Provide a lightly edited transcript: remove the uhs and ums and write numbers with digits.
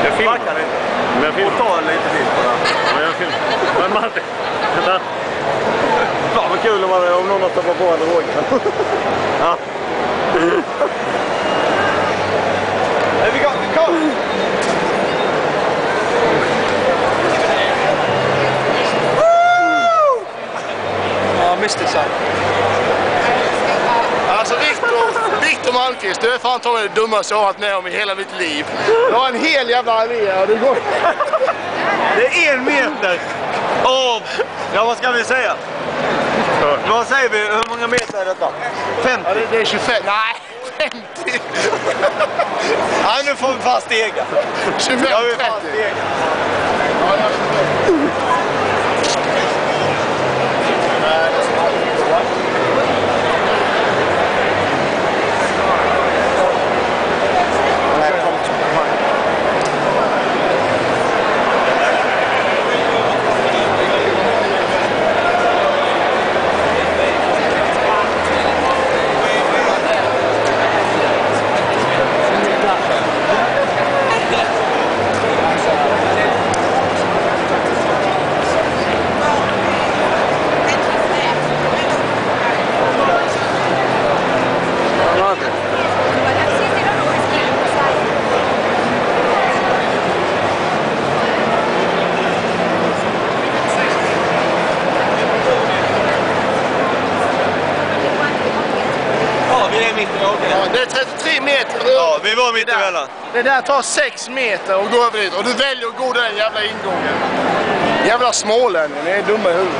Jag filmar. Backar lite. Men jag filmar. Och ta lite bild på det. Ja, jag filmar. Men Martin, vänta. Fan vad kul om någon har tappat på en rågen. Ja. Have we got the code? Ja, missed it, son. Alltså Victor Malmqvist, du är fan taget det dummaste jag har varit med om i hela mitt liv. Det var en hel jävla armé och det går... Det är 1 meter av... Ja, vad ska vi säga? Vad säger vi? Hur många meter är detta? 50? Ja, det är 25. Nej, 50. Ja, nu får vi fast stega. 25, Ja, vi 30. fast stega. Ja, det är 33 meter. Ja, vi var mitt emellan. Det där tar 6 meter och gå över dit. Och du väljer att gå den jävla ingången. Jävla smålänning, ni är dumma i huvudet.